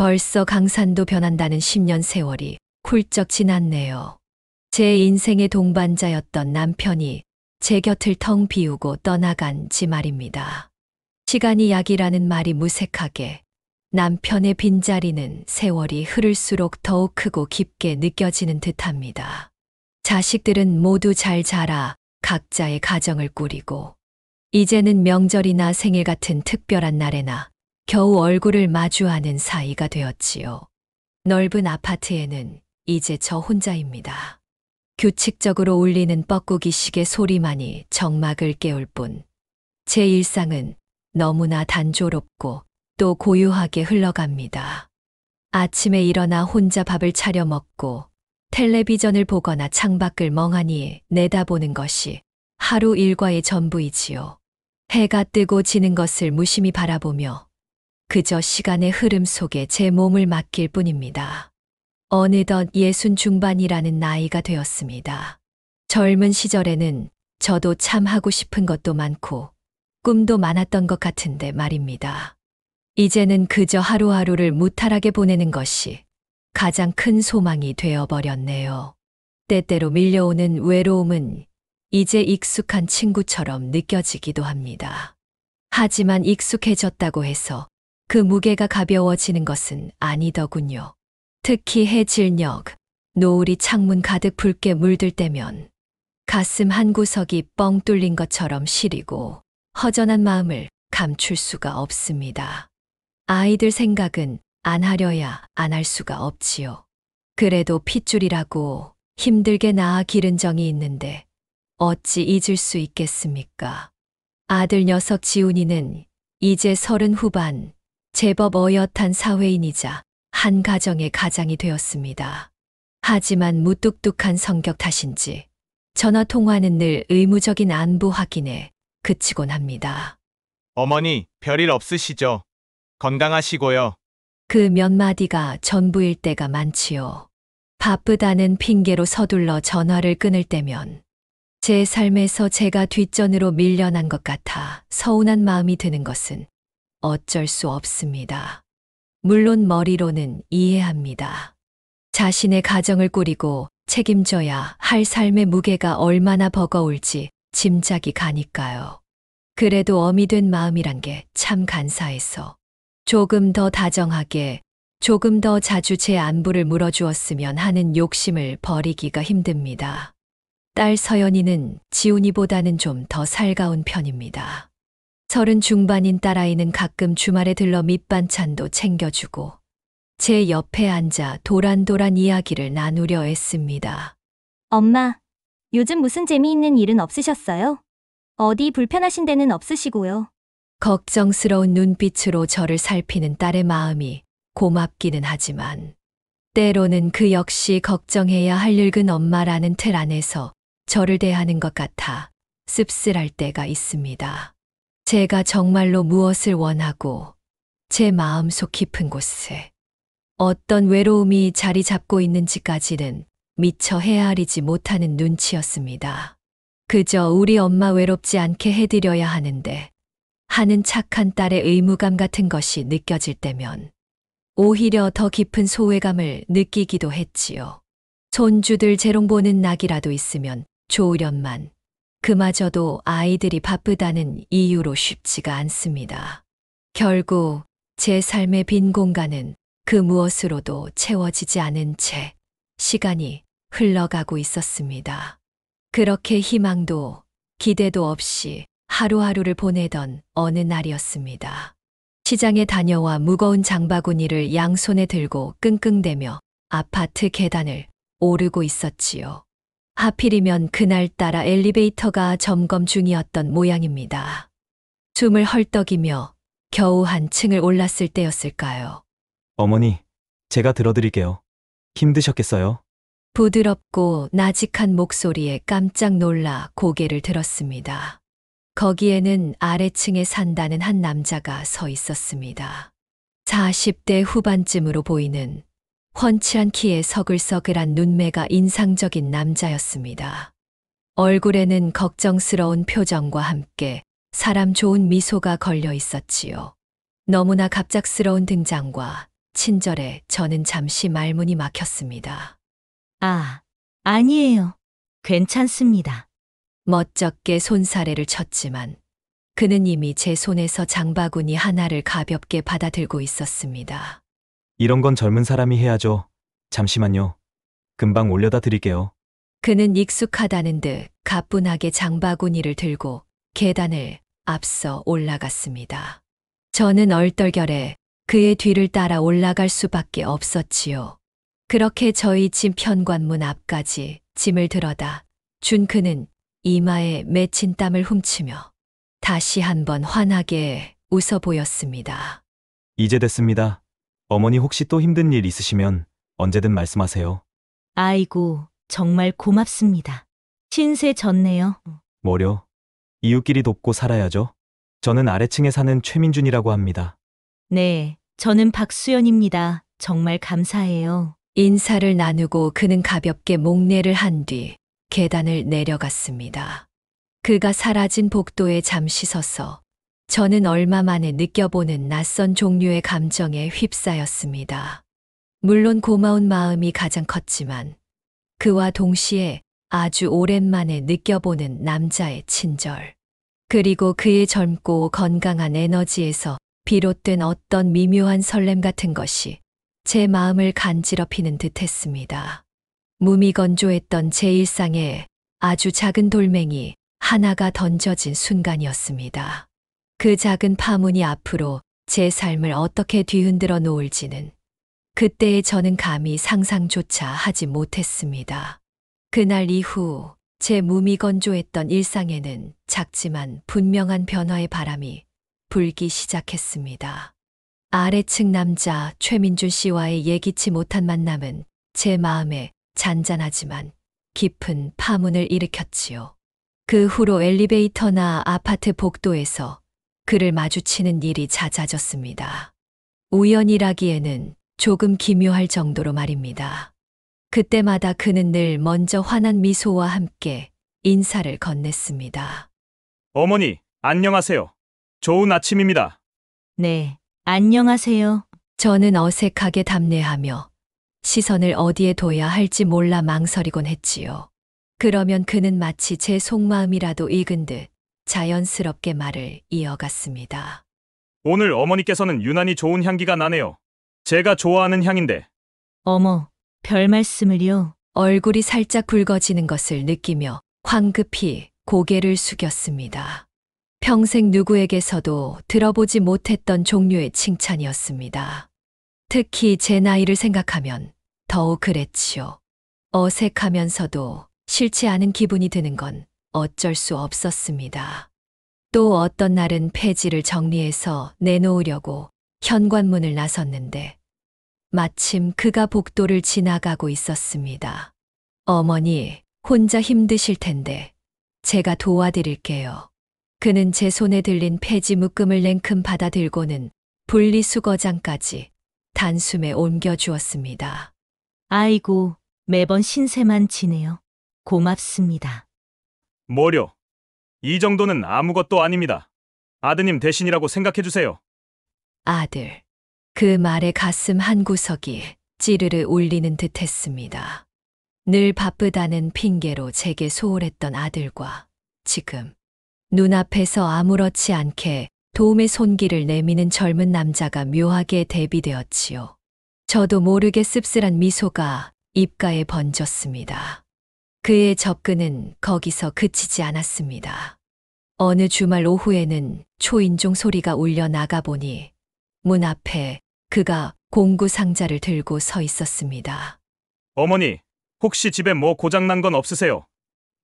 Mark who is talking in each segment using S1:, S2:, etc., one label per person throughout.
S1: 벌써 강산도 변한다는 10년 세월이 훌쩍 지났네요. 제 인생의 동반자였던 남편이 제 곁을 텅 비우고 떠나간지 말입니다. 시간이 약이라는 말이 무색하게 남편의 빈자리는 세월이 흐를수록 더욱 크고 깊게 느껴지는 듯합니다. 자식들은 모두 잘 자라 각자의 가정을 꾸리고 이제는 명절이나 생일 같은 특별한 날에나 겨우 얼굴을 마주하는 사이가 되었지요. 넓은 아파트에는 이제 저 혼자입니다. 규칙적으로 울리는 뻐꾸기 시계 소리만이 정막을 깨울 뿐 제 일상은 너무나 단조롭고 또 고요하게 흘러갑니다. 아침에 일어나 혼자 밥을 차려 먹고 텔레비전을 보거나 창밖을 멍하니 내다보는 것이 하루 일과의 전부이지요. 해가 뜨고 지는 것을 무심히 바라보며 그저 시간의 흐름 속에 제 몸을 맡길 뿐입니다. 어느덧 60 중반이라는 나이가 되었습니다. 젊은 시절에는 저도 참 하고 싶은 것도 많고 꿈도 많았던 것 같은데 말입니다. 이제는 그저 하루하루를 무탈하게 보내는 것이 가장 큰 소망이 되어버렸네요. 때때로 밀려오는 외로움은 이제 익숙한 친구처럼 느껴지기도 합니다. 하지만 익숙해졌다고 해서 그 무게가 가벼워지는 것은 아니더군요. 특히 해질녘, 노을이 창문 가득 붉게 물들 때면 가슴 한 구석이 뻥 뚫린 것처럼 시리고 허전한 마음을 감출 수가 없습니다. 아이들 생각은 안 하려야 안 할 수가 없지요. 그래도 핏줄이라고 힘들게 낳아 기른 정이 있는데 어찌 잊을 수 있겠습니까? 아들 녀석 지훈이는 이제 30 후반, 제법 어엿한 사회인이자 한 가정의 가장이 되었습니다. 하지만 무뚝뚝한 성격 탓인지 전화 통화는 늘 의무적인 안부 확인에 그치곤 합니다.
S2: 어머니, 별일 없으시죠? 건강하시고요.
S1: 그 몇 마디가 전부일 때가 많지요. 바쁘다는 핑계로 서둘러 전화를 끊을 때면 제 삶에서 제가 뒷전으로 밀려난 것 같아 서운한 마음이 드는 것은 어쩔 수 없습니다. 물론 머리로는 이해합니다. 자신의 가정을 꾸리고 책임져야 할 삶의 무게가 얼마나 버거울지 짐작이 가니까요. 그래도 어미 된 마음이란 게 참 간사해서 조금 더 다정하게, 조금 더 자주 제 안부를 물어주었으면 하는 욕심을 버리기가 힘듭니다. 딸 서연이는 지훈이보다는 좀 더 살가운 편입니다. 30 중반인 딸아이는 가끔 주말에 들러 밑반찬도 챙겨주고 제 옆에 앉아 도란도란 이야기를 나누려 애씁니다.
S3: 엄마, 요즘 무슨 재미있는 일은 없으셨어요? 어디 불편하신 데는 없으시고요.
S1: 걱정스러운 눈빛으로 저를 살피는 딸의 마음이 고맙기는 하지만 때로는 그 역시 걱정해야 할 늙은 엄마라는 틀 안에서 저를 대하는 것 같아 씁쓸할 때가 있습니다. 제가 정말로 무엇을 원하고 제 마음속 깊은 곳에 어떤 외로움이 자리 잡고 있는지까지는 미처 헤아리지 못하는 눈치였습니다. 그저 우리 엄마 외롭지 않게 해드려야 하는데 하는 착한 딸의 의무감 같은 것이 느껴질 때면 오히려 더 깊은 소외감을 느끼기도 했지요. 손주들 재롱 보는 낙이라도 있으면 좋으련만 그마저도 아이들이 바쁘다는 이유로 쉽지가 않습니다. 결국 제 삶의 빈 공간은 그 무엇으로도 채워지지 않은 채 시간이 흘러가고 있었습니다. 그렇게 희망도 기대도 없이 하루하루를 보내던 어느 날이었습니다. 시장에 다녀와 무거운 장바구니를 양손에 들고 끙끙대며 아파트 계단을 오르고 있었지요. 하필이면 그날따라 엘리베이터가 점검 중이었던 모양입니다. 숨을 헐떡이며 겨우 한 층을 올랐을 때였을까요?
S4: 어머니, 제가 들어드릴게요. 힘드셨겠어요?
S1: 부드럽고 나직한 목소리에 깜짝 놀라 고개를 들었습니다. 거기에는 아래층에 산다는 한 남자가 서 있었습니다. 40대 후반쯤으로 보이는 훤칠한 키에 서글서글한 눈매가 인상적인 남자였습니다. 얼굴에는 걱정스러운 표정과 함께 사람 좋은 미소가 걸려 있었지요. 너무나 갑작스러운 등장과 친절해 저는 잠시 말문이 막혔습니다.
S5: 아, 아니에요. 괜찮습니다.
S1: 멋쩍게 손사래를 쳤지만 그는 이미 제 손에서 장바구니 하나를 가볍게 받아들고 있었습니다.
S4: 이런 건 젊은 사람이 해야죠. 잠시만요. 금방 올려다 드릴게요.
S1: 그는 익숙하다는 듯 가뿐하게 장바구니를 들고 계단을 앞서 올라갔습니다. 저는 얼떨결에 그의 뒤를 따라 올라갈 수밖에 없었지요. 그렇게 저희 집 현관문 앞까지 짐을 들어다 준 그는 이마에 맺힌 땀을 훔치며 다시 한번 환하게 웃어 보였습니다.
S4: 이제 됐습니다. 어머니 혹시 또 힘든 일 있으시면 언제든 말씀하세요.
S5: 아이고, 정말 고맙습니다. 신세 졌네요.
S4: 뭐려? 이웃끼리 돕고 살아야죠. 저는 아래층에 사는 최민준이라고 합니다.
S5: 네, 저는 박수연입니다. 정말 감사해요.
S1: 인사를 나누고 그는 가볍게 목례를 한 뒤 계단을 내려갔습니다. 그가 사라진 복도에 잠시 서서 저는 얼마 만에 느껴보는 낯선 종류의 감정에 휩싸였습니다. 물론 고마운 마음이 가장 컸지만 그와 동시에 아주 오랜만에 느껴보는 남자의 친절. 그리고 그의 젊고 건강한 에너지에서 비롯된 어떤 미묘한 설렘 같은 것이 제 마음을 간지럽히는 듯 했습니다. 무미건조했던 제 일상에 아주 작은 돌멩이 하나가 던져진 순간이었습니다. 그 작은 파문이 앞으로 제 삶을 어떻게 뒤흔들어 놓을지는 그때의 저는 감히 상상조차 하지 못했습니다. 그날 이후 제 무미건조했던 일상에는 작지만 분명한 변화의 바람이 불기 시작했습니다. 아래층 남자 최민준 씨와의 예기치 못한 만남은 제 마음에 잔잔하지만 깊은 파문을 일으켰지요. 그 후로 엘리베이터나 아파트 복도에서 그를 마주치는 일이 잦아졌습니다. 우연이라기에는 조금 기묘할 정도로 말입니다. 그때마다 그는 늘 먼저 환한 미소와 함께 인사를 건넸습니다.
S2: 어머니, 안녕하세요. 좋은 아침입니다.
S5: 네, 안녕하세요.
S1: 저는 어색하게 답례하며 시선을 어디에 둬야 할지 몰라 망설이곤 했지요. 그러면 그는 마치 제 속마음이라도 읽은 듯 자연스럽게 말을 이어갔습니다.
S2: 오늘 어머니께서는 유난히 좋은 향기가 나네요. 제가 좋아하는 향인데.
S5: 어머, 별 말씀을요.
S1: 얼굴이 살짝 붉어지는 것을 느끼며 황급히 고개를 숙였습니다. 평생 누구에게서도 들어보지 못했던 종류의 칭찬이었습니다. 특히 제 나이를 생각하면 더욱 그랬지요. 어색하면서도 싫지 않은 기분이 드는 건 어쩔 수 없었습니다. 또 어떤 날은 폐지를 정리해서 내놓으려고 현관문을 나섰는데 마침 그가 복도를 지나가고 있었습니다. 어머니, 혼자 힘드실 텐데 제가 도와드릴게요. 그는 제 손에 들린 폐지 묶음을 냉큼 받아들고는 분리수거장까지 단숨에 옮겨주었습니다.
S5: 아이고, 매번 신세만 지네요. 고맙습니다.
S2: 뭐려? 이 정도는 아무것도 아닙니다. 아드님 대신이라고 생각해주세요.
S1: 아들. 그 말에 가슴 한 구석이 찌르르 울리는 듯 했습니다. 늘 바쁘다는 핑계로 제게 소홀했던 아들과 지금 눈앞에서 아무렇지 않게 도움의 손길을 내미는 젊은 남자가 묘하게 대비되었지요. 저도 모르게 씁쓸한 미소가 입가에 번졌습니다. 그의 접근은 거기서 그치지 않았습니다. 어느 주말 오후에는 초인종 소리가 울려 나가보니 문 앞에 그가 공구 상자를 들고 서 있었습니다.
S2: 어머니, 혹시 집에 뭐 고장난 건 없으세요?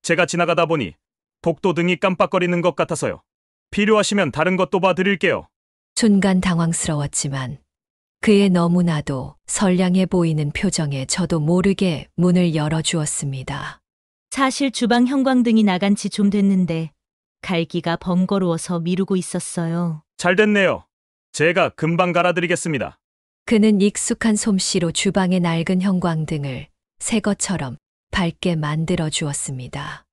S2: 제가 지나가다 보니 복도등이 깜빡거리는 것 같아서요. 필요하시면 다른 것도 봐드릴게요.
S1: 순간 당황스러웠지만 그의 너무나도 선량해 보이는 표정에 저도 모르게 문을 열어주었습니다.
S5: 사실 주방 형광등이 나간 지 좀 됐는데 갈기가 번거로워서 미루고 있었어요.
S2: 잘 됐네요. 제가 금방 갈아드리겠습니다.
S1: 그는 익숙한 솜씨로 주방의 낡은 형광등을 새 것처럼 밝게 만들어 주었습니다.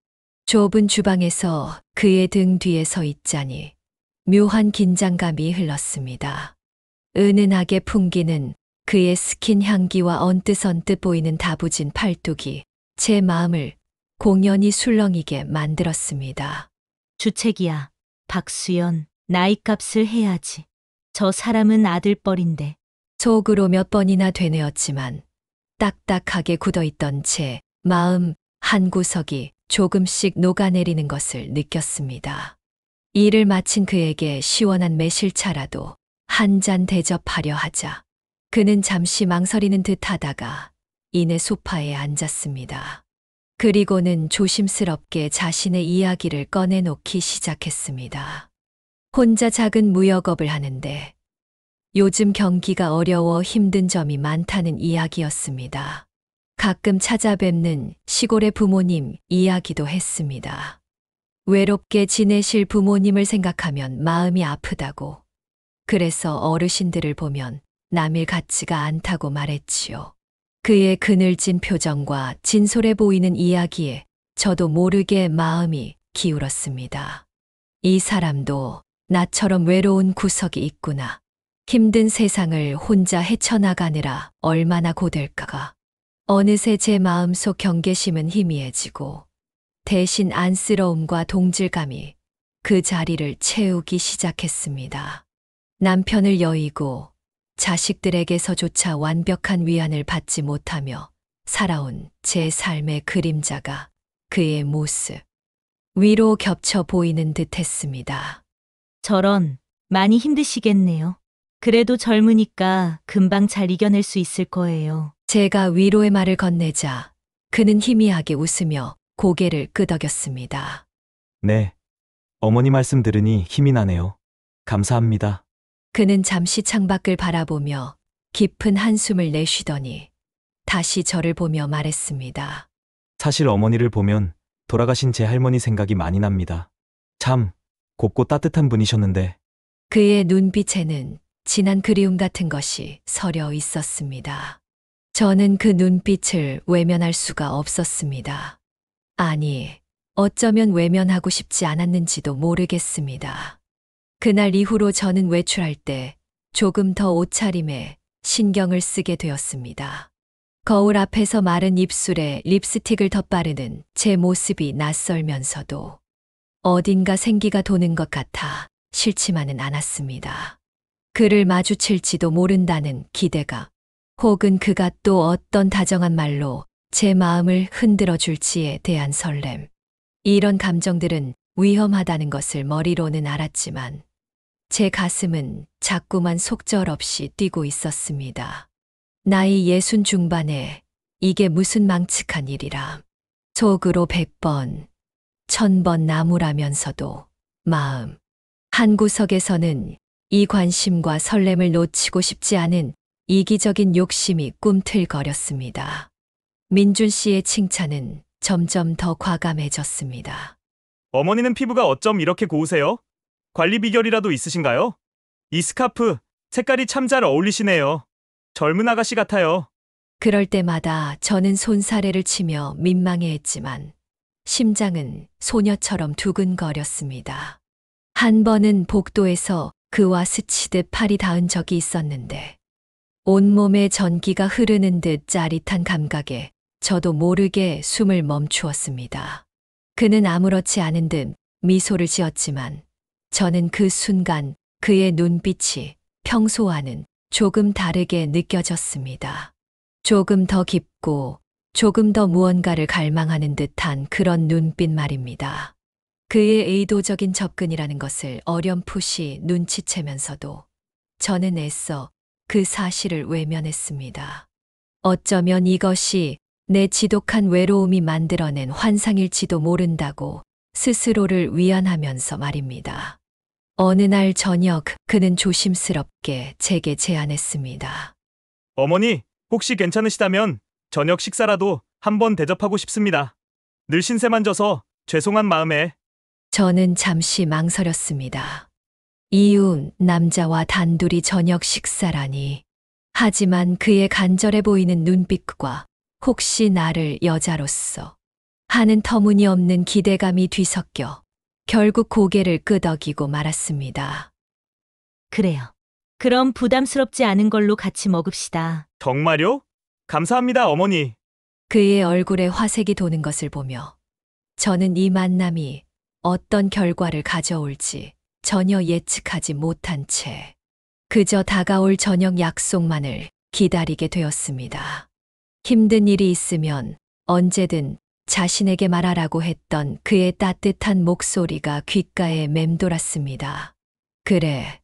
S1: 좁은 주방에서 그의 등 뒤에 서 있자니 묘한 긴장감이 흘렀습니다. 은은하게 풍기는 그의 스킨 향기와 언뜻언뜻 보이는 다부진 팔뚝이 제 마음을 공연히 술렁이게 만들었습니다.
S5: 주책이야. 박수연, 나이값을 해야지. 저 사람은 아들뻘인데.
S1: 속으로 몇 번이나 되뇌었지만 딱딱하게 굳어있던 제 마음 한 구석이 조금씩 녹아내리는 것을 느꼈습니다. 일을 마친 그에게 시원한 매실차라도 한 잔 대접하려 하자 그는 잠시 망설이는 듯 하다가 이내 소파에 앉았습니다. 그리고는 조심스럽게 자신의 이야기를 꺼내놓기 시작했습니다. 혼자 작은 무역업을 하는데 요즘 경기가 어려워 힘든 점이 많다는 이야기였습니다. 가끔 찾아뵙는 시골의 부모님 이야기도 했습니다. 외롭게 지내실 부모님을 생각하면 마음이 아프다고. 그래서 어르신들을 보면 남일 같지가 않다고 말했지요. 그의 그늘진 표정과 진솔해 보이는 이야기에 저도 모르게 마음이 기울었습니다. 이 사람도 나처럼 외로운 구석이 있구나. 힘든 세상을 혼자 헤쳐나가느라 얼마나 고될까가. 어느새 제 마음속 경계심은 희미해지고 대신 안쓰러움과 동질감이 그 자리를 채우기 시작했습니다. 남편을 여의고 자식들에게서조차 완벽한 위안을 받지 못하며 살아온 제 삶의 그림자가 그의 모습 위로 겹쳐 보이는 듯 했습니다.
S5: 저런, 많이 힘드시겠네요. 그래도 젊으니까 금방 잘 이겨낼 수 있을 거예요.
S1: 제가 위로의 말을 건네자 그는 희미하게 웃으며 고개를 끄덕였습니다.
S4: 네. 어머니 말씀 들으니 힘이 나네요. 감사합니다.
S1: 그는 잠시 창밖을 바라보며 깊은 한숨을 내쉬더니 다시 저를 보며 말했습니다.
S4: 사실 어머니를 보면 돌아가신 제 할머니 생각이 많이 납니다. 참 곱고 따뜻한 분이셨는데.
S1: 그의 눈빛에는 진한 그리움 같은 것이 서려 있었습니다. 저는 그 눈빛을 외면할 수가 없었습니다. 아니, 어쩌면 외면하고 싶지 않았는지도 모르겠습니다. 그날 이후로 저는 외출할 때 조금 더 옷차림에 신경을 쓰게 되었습니다. 거울 앞에서 마른 입술에 립스틱을 덧바르는 제 모습이 낯설면서도 어딘가 생기가 도는 것 같아 싫지만은 않았습니다. 그를 마주칠지도 모른다는 기대가 혹은 그가 또 어떤 다정한 말로 제 마음을 흔들어 줄지에 대한 설렘. 이런 감정들은 위험하다는 것을 머리로는 알았지만 제 가슴은 자꾸만 속절없이 뛰고 있었습니다. 나이 60 중반에 이게 무슨 망측한 일이라. 속으로 100번, 1000번 나무라면서도 마음 한구석에서는 이 관심과 설렘을 놓치고 싶지 않은 이기적인 욕심이 꿈틀거렸습니다. 민준 씨의 칭찬은 점점 더 과감해졌습니다.
S2: 어머니는 피부가 어쩜 이렇게 고우세요? 관리 비결이라도 있으신가요? 이 스카프 색깔이 참 잘 어울리시네요. 젊은 아가씨 같아요.
S1: 그럴 때마다 저는 손사래를 치며 민망해했지만 심장은 소녀처럼 두근거렸습니다. 한 번은 복도에서 그와 스치듯 팔이 닿은 적이 있었는데 온몸에 전기가 흐르는 듯 짜릿한 감각에 저도 모르게 숨을 멈추었습니다. 그는 아무렇지 않은 듯 미소를 지었지만 저는 그 순간 그의 눈빛이 평소와는 조금 다르게 느껴졌습니다. 조금 더 깊고 조금 더 무언가를 갈망하는 듯한 그런 눈빛 말입니다. 그의 의도적인 접근이라는 것을 어렴풋이 눈치채면서도 저는 애써 그 사실을 외면했습니다. 어쩌면 이것이 내 지독한 외로움이 만들어낸 환상일지도 모른다고 스스로를 위안하면서 말입니다. 어느 날 저녁 그는 조심스럽게 제게 제안했습니다.
S2: 어머니, 혹시 괜찮으시다면 저녁 식사라도 한번 대접하고 싶습니다. 늘 신세만 져서 죄송한 마음에.
S1: 저는 잠시 망설였습니다. 이웃 남자와 단둘이 저녁 식사라니. 하지만 그의 간절해 보이는 눈빛과 혹시 나를 여자로서 하는 터무니없는 기대감이 뒤섞여 결국 고개를 끄덕이고 말았습니다.
S5: 그래요. 그럼 부담스럽지 않은 걸로 같이 먹읍시다.
S2: 정말요? 감사합니다, 어머니.
S1: 그의 얼굴에 화색이 도는 것을 보며 저는 이 만남이 어떤 결과를 가져올지 전혀 예측하지 못한 채 그저 다가올 저녁 약속만을 기다리게 되었습니다. 힘든 일이 있으면 언제든 자신에게 말하라고 했던 그의 따뜻한 목소리가 귓가에 맴돌았습니다. 그래,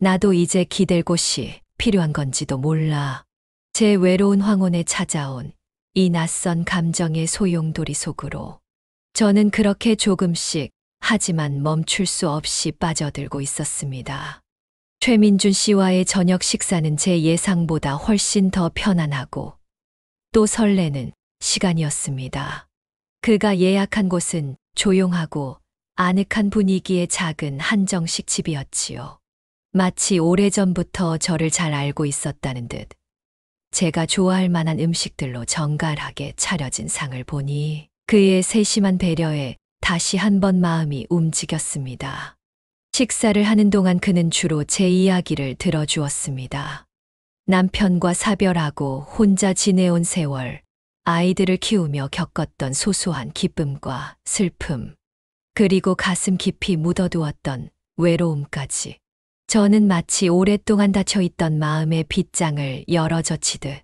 S1: 나도 이제 기댈 곳이 필요한 건지도 몰라. 제 외로운 황혼에 찾아온 이 낯선 감정의 소용돌이 속으로 저는 그렇게 조금씩 하지만 멈출 수 없이 빠져들고 있었습니다. 최민준 씨와의 저녁 식사는 제 예상보다 훨씬 더 편안하고 또 설레는 시간이었습니다. 그가 예약한 곳은 조용하고 아늑한 분위기의 작은 한정식 집이었지요. 마치 오래전부터 저를 잘 알고 있었다는 듯 제가 좋아할 만한 음식들로 정갈하게 차려진 상을 보니 그의 세심한 배려에 다시 한번 마음이 움직였습니다. 식사를 하는 동안 그는 주로 제 이야기를 들어주었습니다. 남편과 사별하고 혼자 지내온 세월, 아이들을 키우며 겪었던 소소한 기쁨과 슬픔, 그리고 가슴 깊이 묻어두었던 외로움까지. 저는 마치 오랫동안 닫혀있던 마음의 빗장을 열어젖히듯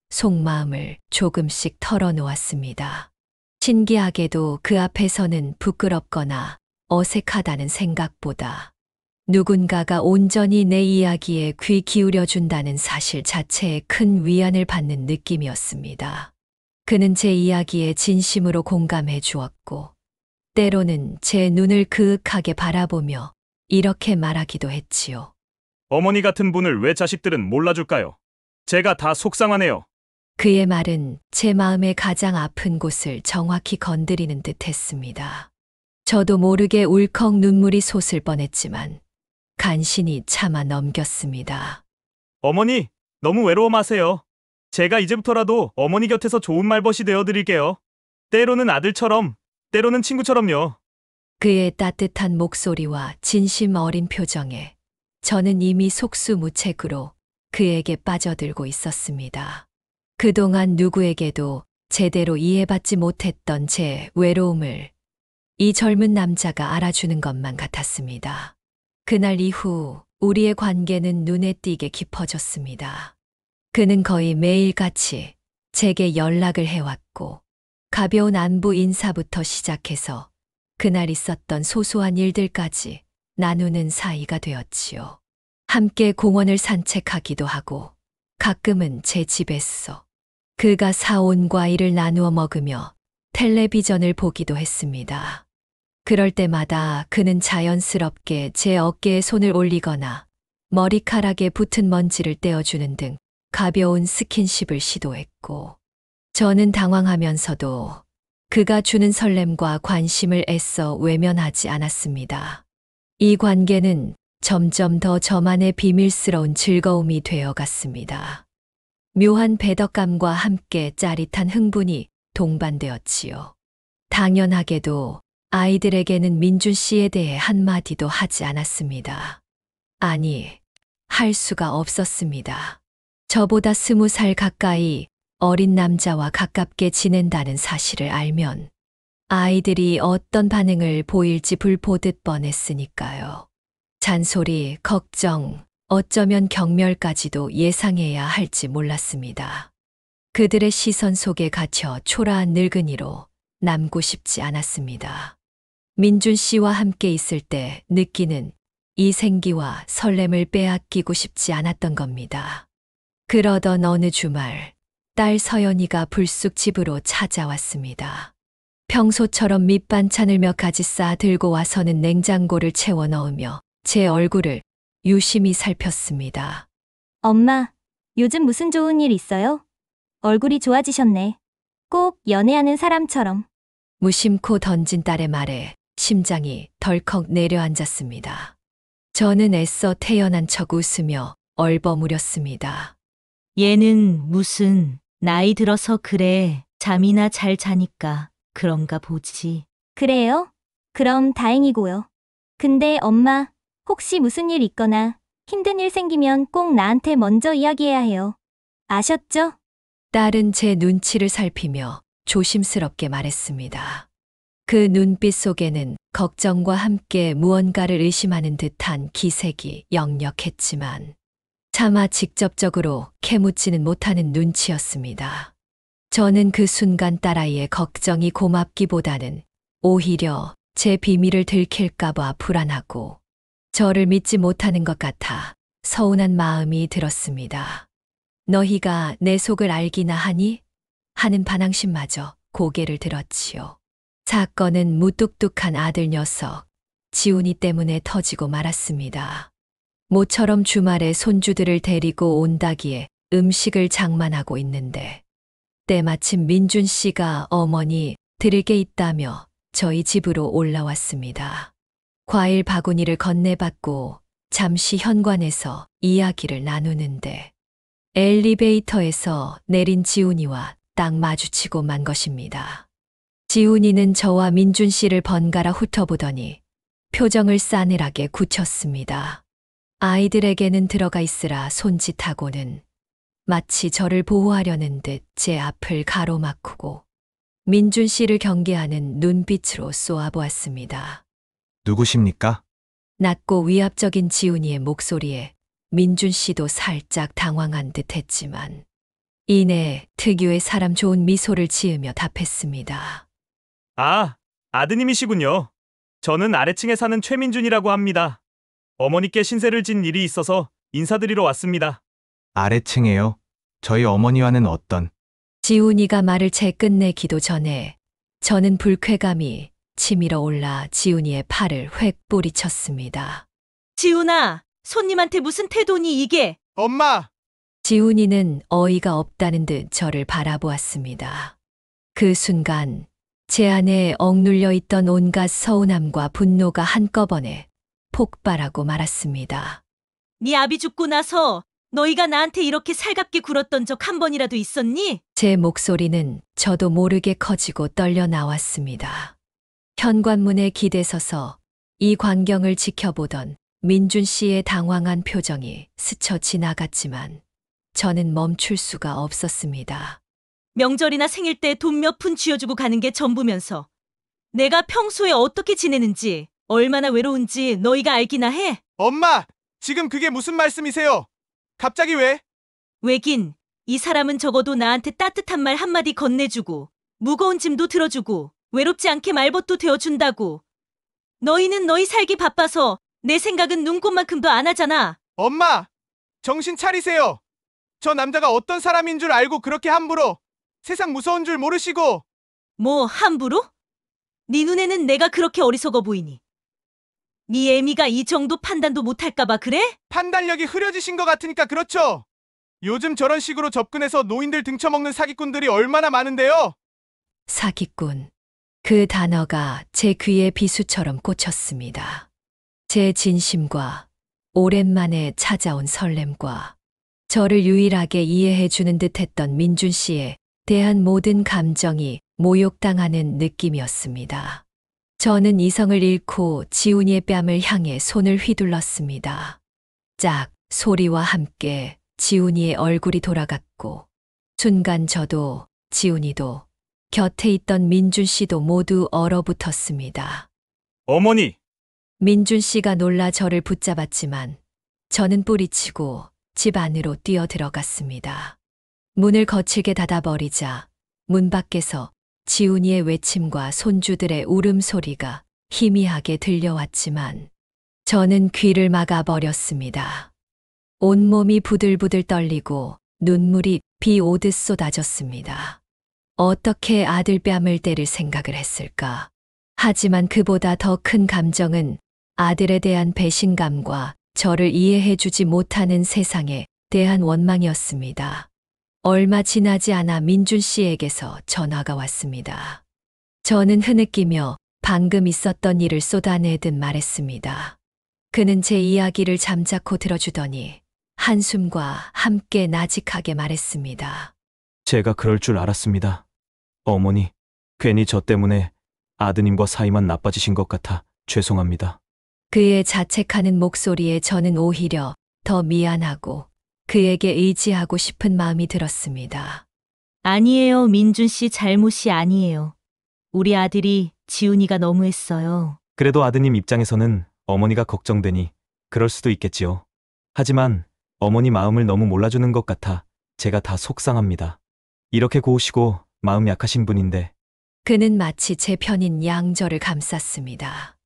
S1: 속마음을 조금씩 털어놓았습니다. 신기하게도 그 앞에서는 부끄럽거나 어색하다는 생각보다 누군가가 온전히 내 이야기에 귀 기울여준다는 사실 자체에 큰 위안을 받는 느낌이었습니다. 그는 제 이야기에 진심으로 공감해 주었고, 때로는 제 눈을 그윽하게 바라보며 이렇게 말하기도 했지요.
S2: 어머니 같은 분을 왜 자식들은 몰라줄까요? 제가 다 속상하네요.
S1: 그의 말은 제 마음의 가장 아픈 곳을 정확히 건드리는 듯 했습니다. 저도 모르게 울컥 눈물이 솟을 뻔했지만 간신히 참아 넘겼습니다.
S2: 어머니, 너무 외로워 마세요. 제가 이제부터라도 어머니 곁에서 좋은 말벗이 되어드릴게요. 때로는 아들처럼, 때로는 친구처럼요.
S1: 그의 따뜻한 목소리와 진심 어린 표정에 저는 이미 속수무책으로 그에게 빠져들고 있었습니다. 그동안 누구에게도 제대로 이해받지 못했던 제 외로움을 이 젊은 남자가 알아주는 것만 같았습니다. 그날 이후 우리의 관계는 눈에 띄게 깊어졌습니다. 그는 거의 매일같이 제게 연락을 해왔고 가벼운 안부 인사부터 시작해서 그날 있었던 소소한 일들까지 나누는 사이가 되었지요. 함께 공원을 산책하기도 하고 가끔은 제 집에서 그가 사온 과일을 나누어 먹으며 텔레비전을 보기도 했습니다. 그럴 때마다 그는 자연스럽게 제 어깨에 손을 올리거나 머리카락에 붙은 먼지를 떼어주는 등 가벼운 스킨십을 시도했고, 저는 당황하면서도 그가 주는 설렘과 관심을 애써 외면하지 않았습니다. 이 관계는 점점 더 저만의 비밀스러운 즐거움이 되어갔습니다. 묘한 배덕감과 함께 짜릿한 흥분이 동반되었지요. 당연하게도 아이들에게는 민준 씨에 대해 한마디도 하지 않았습니다. 아니, 할 수가 없었습니다. 저보다 20살 가까이 어린 남자와 가깝게 지낸다는 사실을 알면 아이들이 어떤 반응을 보일지 불보듯 뻔했으니까요. 잔소리, 걱정, 어쩌면 경멸까지도 예상해야 할지 몰랐습니다. 그들의 시선 속에 갇혀 초라한 늙은이로 남고 싶지 않았습니다. 민준 씨와 함께 있을 때 느끼는 이 생기와 설렘을 빼앗기고 싶지 않았던 겁니다. 그러던 어느 주말, 딸 서연이가 불쑥 집으로 찾아왔습니다. 평소처럼 밑반찬을 몇 가지 싸 들고 와서는 냉장고를 채워 넣으며 제 얼굴을 유심히 살폈습니다.
S3: 엄마, 요즘 무슨 좋은 일 있어요? 얼굴이 좋아지셨네. 꼭 연애하는 사람처럼.
S1: 무심코 던진 딸의 말에 심장이 덜컥 내려앉았습니다. 저는 애써 태연한 척 웃으며 얼버무렸습니다.
S5: 얘는 무슨 나이 들어서 그래. 잠이나 잘 자니까 그런가 보지.
S3: 그래요? 그럼 다행이고요. 근데 엄마, 혹시 무슨 일 있거나 힘든 일 생기면 꼭 나한테 먼저 이야기해야 해요. 아셨죠?
S1: 딸은 제 눈치를 살피며 조심스럽게 말했습니다. 그 눈빛 속에는 걱정과 함께 무언가를 의심하는 듯한 기색이 역력했지만 차마 직접적으로 캐묻지는 못하는 눈치였습니다. 저는 그 순간 딸아이의 걱정이 고맙기보다는 오히려 제 비밀을 들킬까봐 불안하고 저를 믿지 못하는 것 같아 서운한 마음이 들었습니다. 너희가 내 속을 알기나 하니? 하는 반항심마저 고개를 들었지요. 사건은 무뚝뚝한 아들 녀석 지훈이 때문에 터지고 말았습니다. 모처럼 주말에 손주들을 데리고 온다기에 음식을 장만하고 있는데 때마침 민준 씨가 어머니 드릴 게 있다며 저희 집으로 올라왔습니다. 과일 바구니를 건네받고 잠시 현관에서 이야기를 나누는데 엘리베이터에서 내린 지훈이와 딱 마주치고 만 것입니다. 지훈이는 저와 민준 씨를 번갈아 훑어보더니 표정을 싸늘하게 굳혔습니다. 아이들에게는 들어가 있으라 손짓하고는 마치 저를 보호하려는 듯 제 앞을 가로막고 민준 씨를 경계하는 눈빛으로 쏘아보았습니다.
S6: 누구십니까?
S1: 낮고 위압적인 지훈이의 목소리에 민준 씨도 살짝 당황한 듯 했지만 이내 특유의 사람 좋은 미소를 지으며 답했습니다.
S2: 아, 아드님이시군요. 저는 아래층에 사는 최민준이라고 합니다. 어머니께 신세를 진 일이 있어서 인사드리러 왔습니다.
S6: 아래층에요. 저희 어머니와는 어떤?
S1: 지훈이가 말을 채 끝내기도 전에 저는 불쾌감이 치밀어 올라 지훈이의 팔을 획 뿌리쳤습니다.
S5: 지훈아, 손님한테 무슨 태도니 이게?
S6: 엄마!
S1: 지훈이는 어이가 없다는 듯 저를 바라보았습니다. 그 순간 제 안에 억눌려 있던 온갖 서운함과 분노가 한꺼번에 폭발하고 말았습니다.
S5: 네 아비 죽고 나서 너희가 나한테 이렇게 살갑게 굴었던 적 한 번이라도 있었니?
S1: 제 목소리는 저도 모르게 커지고 떨려 나왔습니다. 현관문에 기대서서 이 광경을 지켜보던 민준 씨의 당황한 표정이 스쳐 지나갔지만 저는 멈출 수가 없었습니다.
S5: 명절이나 생일 때 돈 몇 푼 쥐어주고 가는 게 전부면서 내가 평소에 어떻게 지내는지 얼마나 외로운지 너희가 알기나 해?
S6: 엄마! 지금 그게 무슨 말씀이세요? 갑자기 왜?
S5: 왜긴 이 사람은 적어도 나한테 따뜻한 말 한마디 건네주고 무거운 짐도 들어주고 외롭지 않게 말벗도 되어준다고. 너희는 너희 살기 바빠서 내 생각은 눈꼽만큼도 안 하잖아.
S6: 엄마! 정신 차리세요! 저 남자가 어떤 사람인 줄 알고 그렇게 함부로 세상 무서운 줄 모르시고.
S5: 뭐 함부로? 네 눈에는 내가 그렇게 어리석어 보이니? 네 애미가 이 정도 판단도 못할까봐 그래?
S6: 판단력이 흐려지신 것 같으니까 그렇죠. 요즘 저런 식으로 접근해서 노인들 등쳐먹는 사기꾼들이 얼마나 많은데요.
S1: 사기꾼. 그 단어가 제 귀에 비수처럼 꽂혔습니다. 제 진심과 오랜만에 찾아온 설렘과 저를 유일하게 이해해주는 듯했던 민준 씨에 대한 모든 감정이 모욕당하는 느낌이었습니다. 저는 이성을 잃고 지훈이의 뺨을 향해 손을 휘둘렀습니다. 짝 소리와 함께 지훈이의 얼굴이 돌아갔고 순간 저도 지훈이도 곁에 있던 민준 씨도 모두 얼어붙었습니다.
S2: 어머니,
S1: 민준 씨가 놀라 저를 붙잡았지만 저는 뿌리치고 집 안으로 뛰어 들어갔습니다. 문을 거칠게 닫아버리자 문 밖에서 지훈이의 외침과 손주들의 울음소리가 희미하게 들려왔지만 저는 귀를 막아버렸습니다. 온몸이 부들부들 떨리고 눈물이 비 오듯 쏟아졌습니다. 어떻게 아들 뺨을 때릴 생각을 했을까? 하지만 그보다 더 큰 감정은 아들에 대한 배신감과 저를 이해해주지 못하는 세상에 대한 원망이었습니다. 얼마 지나지 않아 민준 씨에게서 전화가 왔습니다. 저는 흐느끼며 방금 있었던 일을 쏟아내듯 말했습니다. 그는 제 이야기를 잠자코 들어주더니 한숨과 함께 나직하게 말했습니다.
S4: 제가 그럴 줄 알았습니다. 어머니, 괜히 저 때문에 아드님과 사이만 나빠지신 것 같아 죄송합니다.
S1: 그의 자책하는 목소리에 저는 오히려 더 미안하고 그에게 의지하고 싶은 마음이 들었습니다.
S5: 아니에요, 민준 씨 잘못이 아니에요. 우리 아들이 지훈이가 너무했어요.
S4: 그래도 아드님 입장에서는 어머니가 걱정되니 그럴 수도 있겠지요. 하지만 어머니 마음을 너무 몰라주는 것 같아 제가 다 속상합니다. 이렇게 고우시고 마음 약하신 분인데
S1: 그는 마치 제 편인 양저를 감쌌습니다.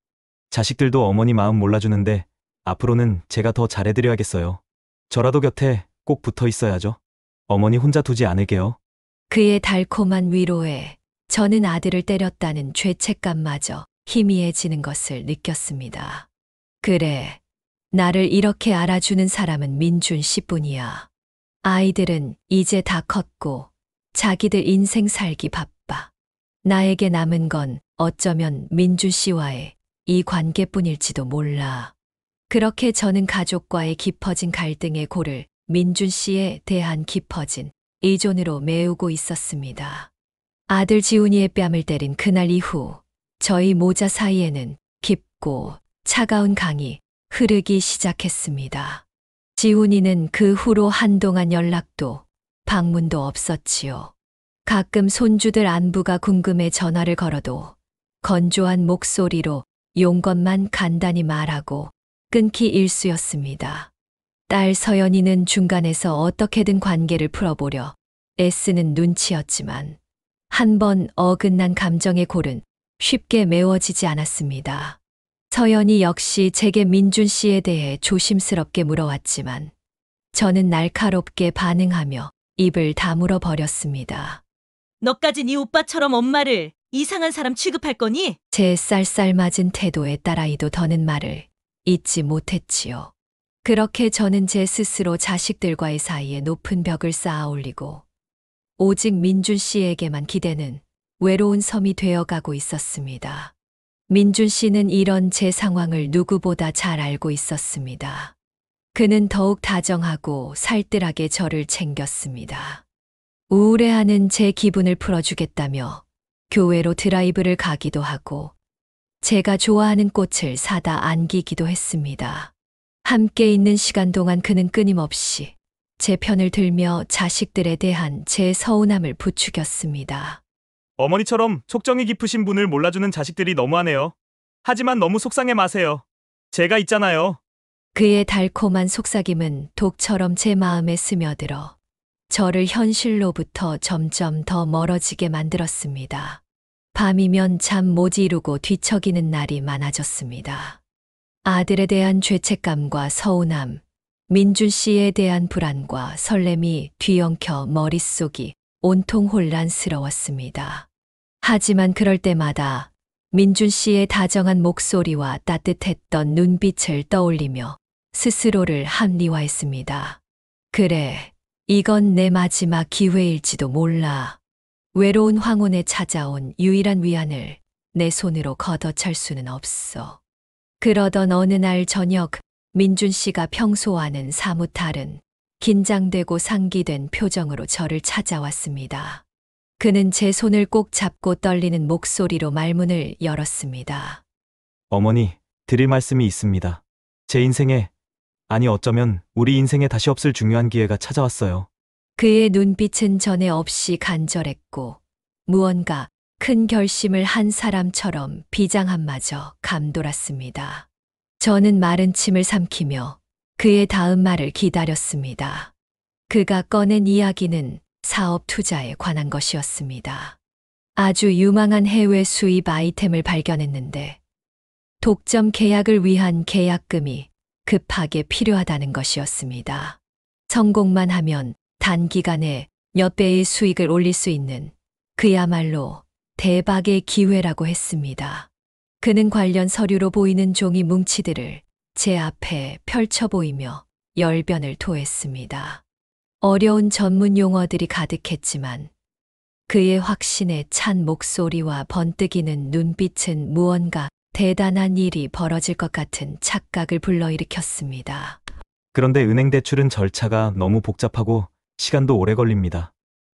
S4: 자식들도 어머니 마음 몰라주는데 앞으로는 제가 더 잘해드려야겠어요. 저라도 곁에 꼭 붙어 있어야죠. 어머니 혼자 두지 않을게요.
S1: 그의 달콤한 위로에 저는 아들을 때렸다는 죄책감마저 희미해지는 것을 느꼈습니다. 그래, 나를 이렇게 알아주는 사람은 민준 씨뿐이야. 아이들은 이제 다 컸고 자기들 인생 살기 바빠. 나에게 남은 건 어쩌면 민준 씨와의 이 관계뿐일지도 몰라. 그렇게 저는 가족과의 깊어진 갈등의 골을 민준 씨에 대한 깊어진 의존으로 메우고 있었습니다. 아들 지훈이의 뺨을 때린 그날 이후 저희 모자 사이에는 깊고 차가운 강이 흐르기 시작했습니다. 지훈이는 그 후로 한동안 연락도 방문도 없었지요. 가끔 손주들 안부가 궁금해 전화를 걸어도 건조한 목소리로 용건만 간단히 말하고 끊기 일쑤였습니다. 딸 서연이는 중간에서 어떻게든 관계를 풀어보려 애쓰는 눈치였지만 한 번 어긋난 감정의 골은 쉽게 메워지지 않았습니다. 서연이 역시 제게 민준 씨에 대해 조심스럽게 물어왔지만 저는 날카롭게 반응하며 입을 다물어 버렸습니다.
S5: 너까지 네 오빠처럼 엄마를 이상한 사람 취급할 거니?
S1: 제 쌀쌀맞은 태도에 딸아이도 더는 말을 잊지 못했지요. 그렇게 저는 제 스스로 자식들과의 사이에 높은 벽을 쌓아 올리고 오직 민준 씨에게만 기대는 외로운 섬이 되어가고 있었습니다. 민준 씨는 이런 제 상황을 누구보다 잘 알고 있었습니다. 그는 더욱 다정하고 살뜰하게 저를 챙겼습니다. 우울해하는 제 기분을 풀어주겠다며 교회로 드라이브를 가기도 하고 제가 좋아하는 꽃을 사다 안기기도 했습니다. 함께 있는 시간 동안 그는 끊임없이 제 편을 들며 자식들에 대한 제 서운함을 부추겼습니다.
S2: 어머니처럼 속정이 깊으신 분을 몰라주는 자식들이 너무하네요. 하지만 너무 속상해 마세요. 제가 있잖아요.
S1: 그의 달콤한 속삭임은 독처럼 제 마음에 스며들어 저를 현실로부터 점점 더 멀어지게 만들었습니다. 밤이면 잠 못 이루고 뒤척이는 날이 많아졌습니다. 아들에 대한 죄책감과 서운함, 민준 씨에 대한 불안과 설렘이 뒤엉켜 머릿속이 온통 혼란스러웠습니다. 하지만 그럴 때마다 민준 씨의 다정한 목소리와 따뜻했던 눈빛을 떠올리며 스스로를 합리화했습니다. 그래, 이건 내 마지막 기회일지도 몰라. 외로운 황혼에 찾아온 유일한 위안을 내 손으로 걷어찰 수는 없어. 그러던 어느 날 저녁, 민준 씨가 평소와는 사뭇 다른 긴장되고 상기된 표정으로 저를 찾아왔습니다. 그는 제 손을 꼭 잡고 떨리는 목소리로 말문을 열었습니다.
S4: 어머니, 드릴 말씀이 있습니다. 제 인생에, 아니 어쩌면 우리 인생에 다시 없을 중요한 기회가 찾아왔어요.
S1: 그의 눈빛은 전에 없이 간절했고 무언가 큰 결심을 한 사람처럼 비장함마저 감돌았습니다. 저는 마른 침을 삼키며 그의 다음 말을 기다렸습니다. 그가 꺼낸 이야기는 사업 투자에 관한 것이었습니다. 아주 유망한 해외 수입 아이템을 발견했는데 독점 계약을 위한 계약금이 급하게 필요하다는 것이었습니다. 성공만 하면 단기간에 몇 배의 수익을 올릴 수 있는 그야말로 대박의 기회라고 했습니다. 그는 관련 서류로 보이는 종이 뭉치들을 제 앞에 펼쳐 보이며 열변을 토했습니다. 어려운 전문 용어들이 가득했지만 그의 확신에 찬 목소리와 번뜩이는 눈빛은 무언가 대단한 일이 벌어질 것 같은 착각을 불러일으켰습니다.
S4: 그런데 은행 대출은 절차가 너무 복잡하고 시간도 오래 걸립니다.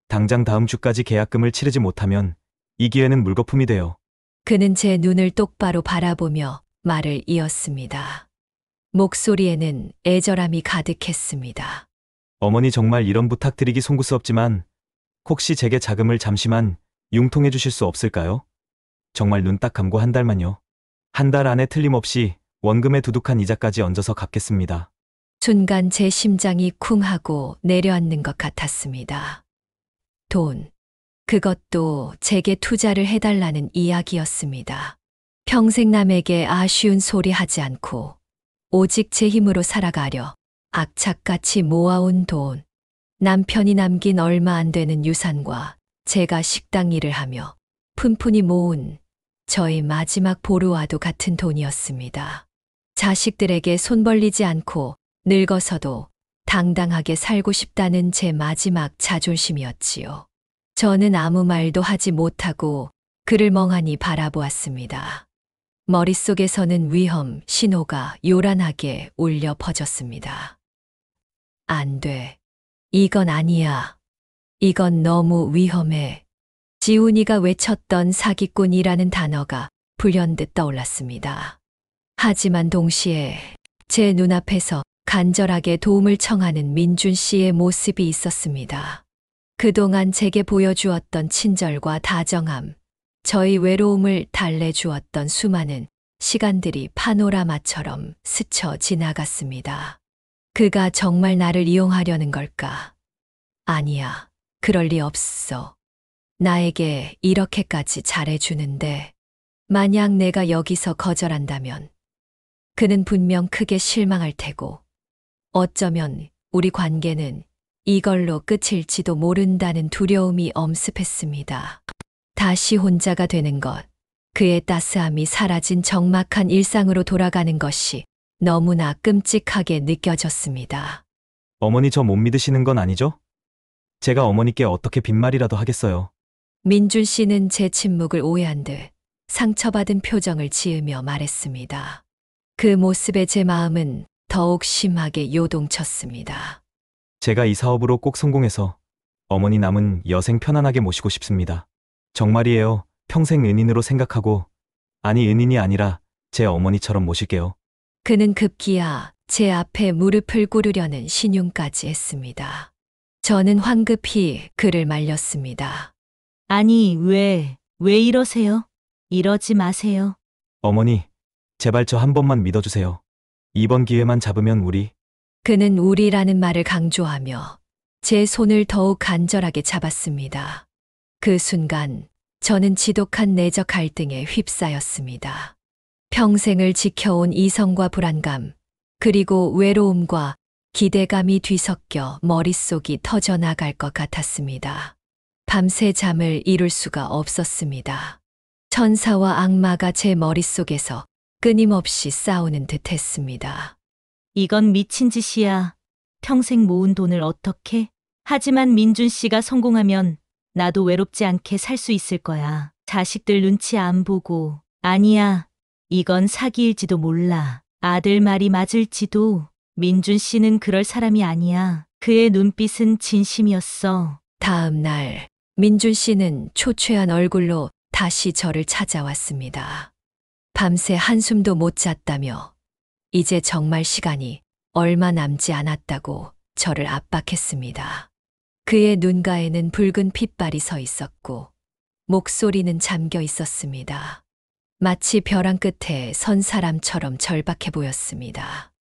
S4: 당장 다음 주까지 계약금을 치르지 못하면 이 기회는 물거품이 돼요.
S1: 그는 제 눈을 똑바로 바라보며 말을 이었습니다. 목소리에는 애절함이 가득했습니다.
S4: 어머니 정말 이런 부탁드리기 송구스럽지만 혹시 제게 자금을 잠시만 융통해 주실 수 없을까요? 정말 눈 딱 감고 한 달만요. 한 달 안에 틀림없이 원금에 두둑한 이자까지 얹어서 갚겠습니다.
S1: 순간 제 심장이 쿵 하고 내려앉는 것 같았습니다. 돈. 그것도 제게 투자를 해달라는 이야기였습니다. 평생 남에게 아쉬운 소리 하지 않고 오직 제 힘으로 살아가려 악착같이 모아온 돈. 남편이 남긴 얼마 안 되는 유산과 제가 식당 일을 하며 푼푼히 모은 저의 마지막 보루와도 같은 돈이었습니다. 자식들에게 손 벌리지 않고 늙어서도 당당하게 살고 싶다는 제 마지막 자존심이었지요. 저는 아무 말도 하지 못하고 그를 멍하니 바라보았습니다. 머릿속에서는 위험 신호가 요란하게 울려 퍼졌습니다. 안 돼. 이건 아니야. 이건 너무 위험해. 지훈이가 외쳤던 사기꾼이라는 단어가 불현듯 떠올랐습니다. 하지만 동시에 제 눈앞에서 간절하게 도움을 청하는 민준 씨의 모습이 있었습니다. 그동안 제게 보여주었던 친절과 다정함, 저희 외로움을 달래주었던 수많은 시간들이 파노라마처럼 스쳐 지나갔습니다. 그가 정말 나를 이용하려는 걸까? 아니야, 그럴 리 없어. 나에게 이렇게까지 잘해주는데, 만약 내가 여기서 거절한다면, 그는 분명 크게 실망할 테고, 어쩌면 우리 관계는 이걸로 끝일지도 모른다는 두려움이 엄습했습니다. 다시 혼자가 되는 것, 그의 따스함이 사라진 적막한 일상으로 돌아가는 것이 너무나 끔찍하게 느껴졌습니다.
S4: 어머니 저 못 믿으시는 건 아니죠? 제가 어머니께 어떻게 빈말이라도 하겠어요.
S1: 민준 씨는 제 침묵을 오해한 듯 상처받은 표정을 지으며 말했습니다. 그 모습에 제 마음은 더욱 심하게 요동쳤습니다.
S4: 제가 이 사업으로 꼭 성공해서 어머니 남은 여생 편안하게 모시고 싶습니다. 정말이에요. 평생 은인으로 생각하고, 아니 은인이 아니라 제 어머니처럼 모실게요.
S1: 그는 급기야 제 앞에 무릎을 꿇으려는 신용까지 했습니다. 저는 황급히 그를 말렸습니다.
S5: 아니, 왜 이러세요? 이러지 마세요.
S4: 어머니, 제발 저 한 번만 믿어주세요. 이번 기회만 잡으면 우리.
S1: 그는 우리라는 말을 강조하며 제 손을 더욱 간절하게 잡았습니다. 그 순간 저는 지독한 내적 갈등에 휩싸였습니다. 평생을 지켜온 이성과 불안감, 그리고 외로움과 기대감이 뒤섞여 머릿속이 터져나갈 것 같았습니다. 밤새 잠을 이룰 수가 없었습니다. 천사와 악마가 제 머릿속에서 끊임없이 싸우는 듯 했습니다.
S5: 이건 미친 짓이야. 평생 모은 돈을 어떻게? 하지만 민준 씨가 성공하면 나도 외롭지 않게 살 수 있을 거야. 자식들 눈치 안 보고. 아니야. 이건 사기일지도 몰라. 아들 말이 맞을지도. 민준 씨는 그럴 사람이 아니야. 그의 눈빛은 진심이었어.
S1: 다음 날 민준 씨는 초췌한 얼굴로 다시 저를 찾아왔습니다. 밤새 한숨도 못 잤다며 이제 정말 시간이 얼마 남지 않았다고 저를 압박했습니다. 그의 눈가에는 붉은 핏발이 서 있었고 목소리는 잠겨 있었습니다. 마치 벼랑 끝에 선 사람처럼 절박해 보였습니다.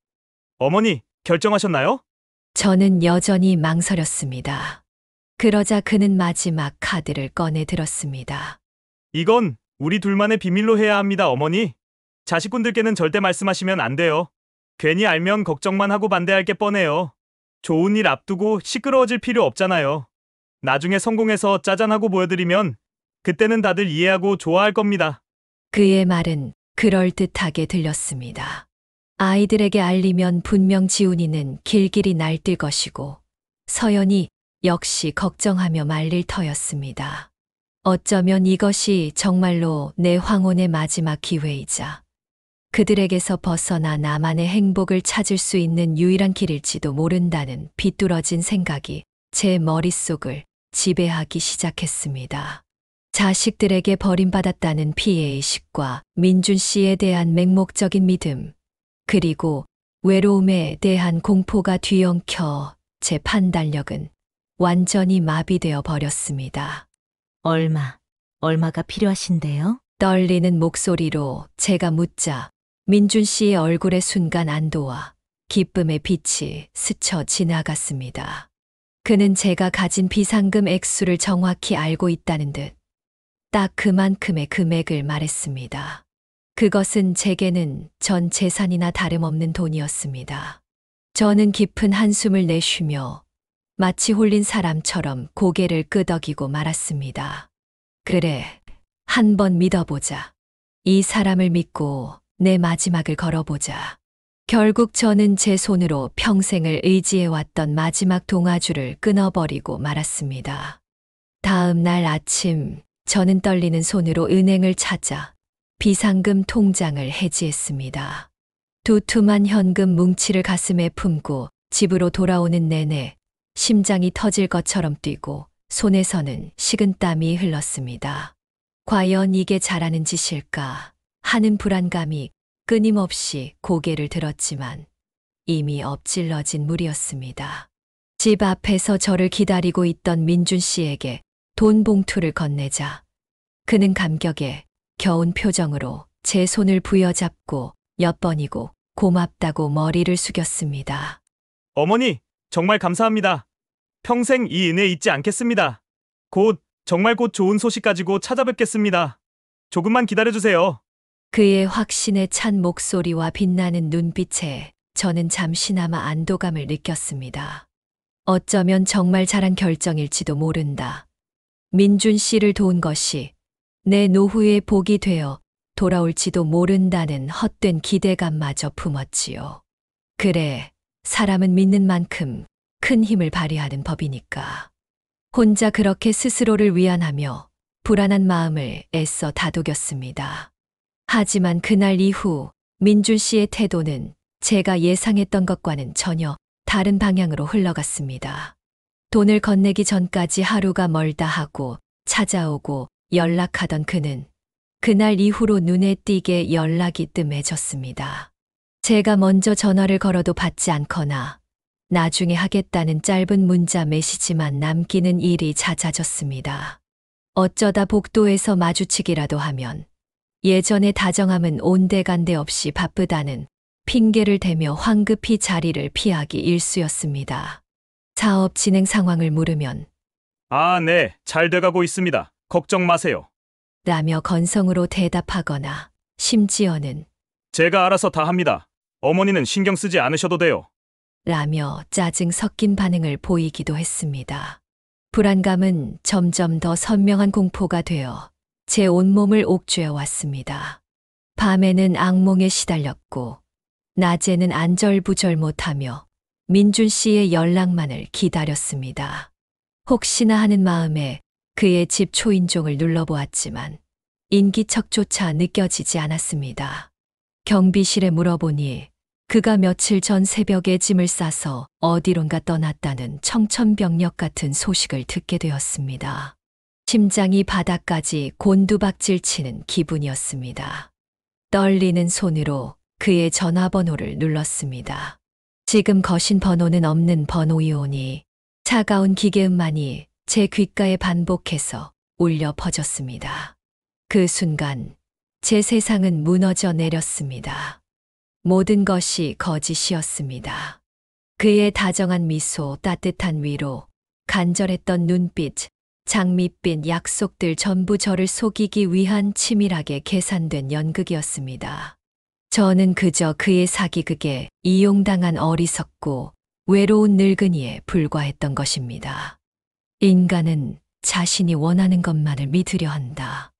S2: 어머니, 결정하셨나요?
S1: 저는 여전히 망설였습니다. 그러자 그는 마지막 카드를 꺼내 들었습니다.
S2: 이건 우리 둘만의 비밀로 해야 합니다, 어머니. 자식분들께는 절대 말씀하시면 안 돼요. 괜히 알면 걱정만 하고 반대할 게 뻔해요. 좋은 일 앞두고 시끄러워질 필요 없잖아요. 나중에 성공해서 짜잔하고 보여드리면 그때는 다들 이해하고 좋아할 겁니다.
S1: 그의 말은 그럴듯하게 들렸습니다. 아이들에게 알리면 분명 지훈이는 길길이 날뛸 것이고 서연이 역시 걱정하며 말릴 터였습니다. 어쩌면 이것이 정말로 내 황혼의 마지막 기회이자 그들에게서 벗어나 나만의 행복을 찾을 수 있는 유일한 길일지도 모른다는 비뚤어진 생각이 제 머릿속을 지배하기 시작했습니다. 자식들에게 버림받았다는 피해의식과 민준 씨에 대한 맹목적인 믿음, 그리고 외로움에 대한 공포가 뒤엉켜 제 판단력은 완전히 마비되어 버렸습니다.
S5: 얼마가 필요하신데요?
S1: 떨리는 목소리로 제가 묻자 민준 씨의 얼굴에 순간 안도와 기쁨의 빛이 스쳐 지나갔습니다. 그는 제가 가진 비상금 액수를 정확히 알고 있다는 듯 딱 그만큼의 금액을 말했습니다. 그것은 제게는 전 재산이나 다름없는 돈이었습니다. 저는 깊은 한숨을 내쉬며 마치 홀린 사람처럼 고개를 끄덕이고 말았습니다. 그래, 한번 믿어보자. 이 사람을 믿고 내 마지막을 걸어보자. 결국 저는 제 손으로 평생을 의지해왔던 마지막 동아줄을 끊어버리고 말았습니다. 다음 날 아침, 저는 떨리는 손으로 은행을 찾아 비상금 통장을 해지했습니다. 두툼한 현금 뭉치를 가슴에 품고 집으로 돌아오는 내내 심장이 터질 것처럼 뛰고 손에서는 식은땀이 흘렀습니다. 과연 이게 잘하는 짓일까 하는 불안감이 끊임없이 고개를 들었지만 이미 엎질러진 물이었습니다. 집 앞에서 저를 기다리고 있던 민준 씨에게 돈 봉투를 건네자 그는 감격에 겨운 표정으로 제 손을 부여잡고 몇 번이고 고맙다고 머리를 숙였습니다.
S2: 어머니, 정말 감사합니다. 평생 이 은혜 잊지 않겠습니다. 정말 곧 좋은 소식 가지고 찾아뵙겠습니다. 조금만 기다려주세요.
S1: 그의 확신에 찬 목소리와 빛나는 눈빛에 저는 잠시나마 안도감을 느꼈습니다. 어쩌면 정말 잘한 결정일지도 모른다. 민준 씨를 도운 것이 내 노후의 복이 되어 돌아올지도 모른다는 헛된 기대감마저 품었지요. 그래, 사람은 믿는 만큼 큰 힘을 발휘하는 법이니까. 혼자 그렇게 스스로를 위안하며 불안한 마음을 애써 다독였습니다. 하지만 그날 이후 민준 씨의 태도는 제가 예상했던 것과는 전혀 다른 방향으로 흘러갔습니다. 돈을 건네기 전까지 하루가 멀다 하고 찾아오고 연락하던 그는 그날 이후로 눈에 띄게 연락이 뜸해졌습니다. 제가 먼저 전화를 걸어도 받지 않거나 나중에 하겠다는 짧은 문자 메시지만 남기는 일이 잦아졌습니다. 어쩌다 복도에서 마주치기라도 하면 예전의 다정함은 온데간데 없이 바쁘다는 핑계를 대며 황급히 자리를 피하기 일쑤였습니다. 사업 진행 상황을 물으면
S2: 네, 잘 돼가고 있습니다. 걱정 마세요.
S1: 라며 건성으로 대답하거나 심지어는
S2: 제가 알아서 다 합니다. 어머니는 신경 쓰지 않으셔도 돼요.
S1: 라며 짜증 섞인 반응을 보이기도 했습니다. 불안감은 점점 더 선명한 공포가 되어 제 온몸을 옥죄어 왔습니다. 밤에는 악몽에 시달렸고 낮에는 안절부절 못하며 민준 씨의 연락만을 기다렸습니다. 혹시나 하는 마음에 그의 집 초인종을 눌러보았지만 인기척조차 느껴지지 않았습니다. 경비실에 물어보니 그가 며칠 전 새벽에 짐을 싸서 어디론가 떠났다는 청천벽력 같은 소식을 듣게 되었습니다. 심장이 바닥까지 곤두박질 치는 기분이었습니다. 떨리는 손으로 그의 전화번호를 눌렀습니다. 지금 거신 번호는 없는 번호이오니 차가운 기계음만이 제 귓가에 반복해서 울려 퍼졌습니다. 그 순간 제 세상은 무너져 내렸습니다. 모든 것이 거짓이었습니다. 그의 다정한 미소, 따뜻한 위로, 간절했던 눈빛, 장밋빛 약속들 전부 저를 속이기 위한 치밀하게 계산된 연극이었습니다. 저는 그저 그의 사기극에 이용당한 어리석고 외로운 늙은이에 불과했던 것입니다. 인간은 자신이 원하는 것만을 믿으려 한다.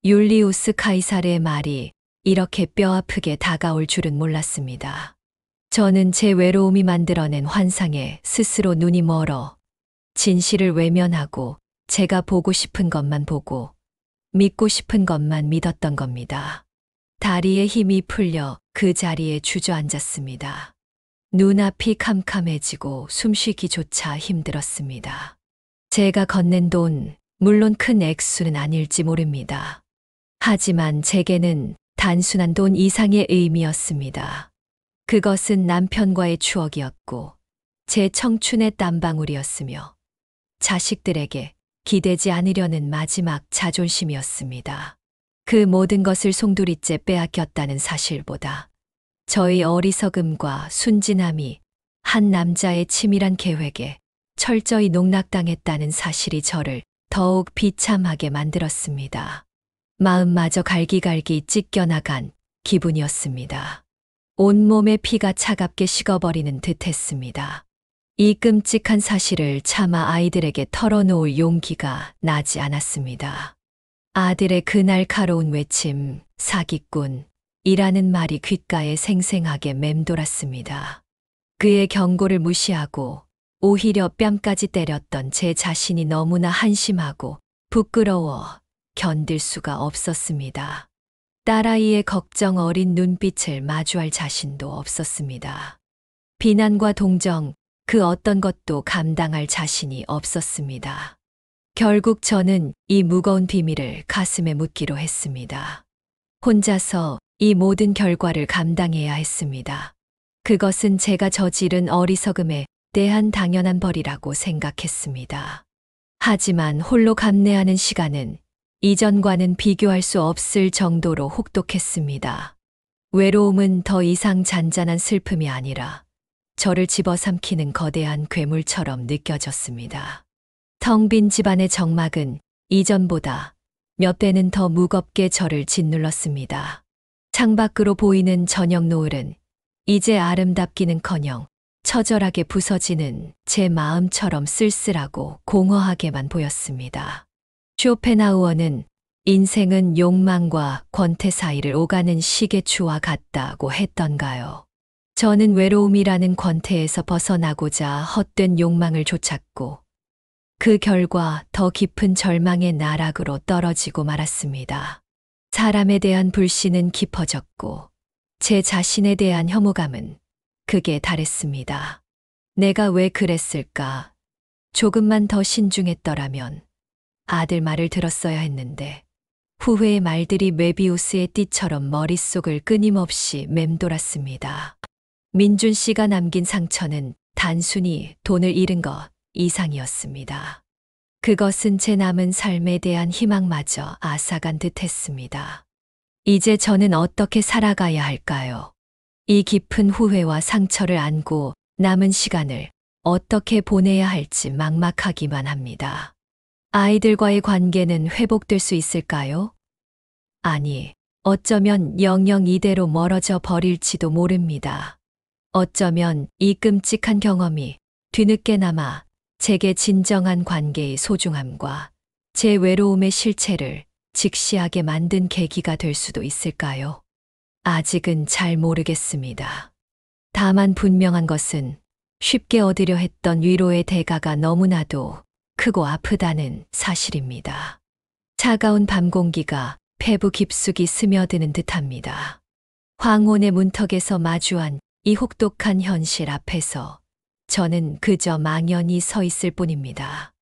S1: 율리우스 카이사르의 말이 이렇게 뼈아프게 다가올 줄은 몰랐습니다. 저는 제 외로움이 만들어낸 환상에 스스로 눈이 멀어 진실을 외면하고 제가 보고 싶은 것만 보고 믿고 싶은 것만 믿었던 겁니다. 다리에 힘이 풀려 그 자리에 주저앉았습니다. 눈앞이 캄캄해지고 숨쉬기조차 힘들었습니다. 제가 건넨 돈, 물론 큰 액수는 아닐지 모릅니다. 하지만 제게는 단순한 돈 이상의 의미였습니다. 그것은 남편과의 추억이었고 제 청춘의 땀방울이었으며 자식들에게 기대지 않으려는 마지막 자존심이었습니다. 그 모든 것을 송두리째 빼앗겼다는 사실보다 저의 어리석음과 순진함이 한 남자의 치밀한 계획에 철저히 농락당했다는 사실이 저를 더욱 비참하게 만들었습니다. 마음마저 갈기갈기 찢겨나간 기분이었습니다. 온몸의 피가 차갑게 식어버리는 듯 했습니다. 이 끔찍한 사실을 차마 아이들에게 털어놓을 용기가 나지 않았습니다. 아들의 그 날카로운 외침, 사기꾼이라는 말이 귓가에 생생하게 맴돌았습니다. 그의 경고를 무시하고 오히려 뺨까지 때렸던 제 자신이 너무나 한심하고 부끄러워 견딜 수가 없었습니다. 딸아이의 걱정 어린 눈빛을 마주할 자신도 없었습니다. 비난과 동정, 그 어떤 것도 감당할 자신이 없었습니다. 결국 저는 이 무거운 비밀을 가슴에 묻기로 했습니다. 혼자서 이 모든 결과를 감당해야 했습니다. 그것은 제가 저지른 어리석음에 대한 당연한 벌이라고 생각했습니다. 하지만 홀로 감내하는 시간은 이전과는 비교할 수 없을 정도로 혹독했습니다. 외로움은 더 이상 잔잔한 슬픔이 아니라 저를 집어삼키는 거대한 괴물처럼 느껴졌습니다. 텅 빈 집안의 정막은 이전보다 몇 배는 더 무겁게 저를 짓눌렀습니다. 창밖으로 보이는 저녁 노을은 이제 아름답기는커녕 처절하게 부서지는 제 마음처럼 쓸쓸하고 공허하게만 보였습니다. 쇼펜하우어는 인생은 욕망과 권태 사이를 오가는 시계추와 같다고 했던가요? 저는 외로움이라는 권태에서 벗어나고자 헛된 욕망을 좇았고 그 결과 더 깊은 절망의 나락으로 떨어지고 말았습니다. 사람에 대한 불신은 깊어졌고 제 자신에 대한 혐오감은 극에 달했습니다. 내가 왜 그랬을까? 조금만 더 신중했더라면 아들 말을 들었어야 했는데 후회의 말들이 메비우스의 띠처럼 머릿속을 끊임없이 맴돌았습니다. 민준 씨가 남긴 상처는 단순히 돈을 잃은 것 이상이었습니다. 그것은 제 남은 삶에 대한 희망마저 앗아간 듯 했습니다. 이제 저는 어떻게 살아가야 할까요? 이 깊은 후회와 상처를 안고 남은 시간을 어떻게 보내야 할지 막막하기만 합니다. 아이들과의 관계는 회복될 수 있을까요? 아니, 어쩌면 영영 이대로 멀어져 버릴지도 모릅니다. 어쩌면 이 끔찍한 경험이 뒤늦게나마 제게 진정한 관계의 소중함과 제 외로움의 실체를 직시하게 만든 계기가 될 수도 있을까요? 아직은 잘 모르겠습니다. 다만 분명한 것은 쉽게 얻으려 했던 위로의 대가가 너무나도 크고 아프다는 사실입니다. 차가운 밤 공기가 폐부 깊숙이 스며드는 듯합니다. 황혼의 문턱에서 마주한 이 혹독한 현실 앞에서 저는 그저 망연히 서 있을 뿐입니다.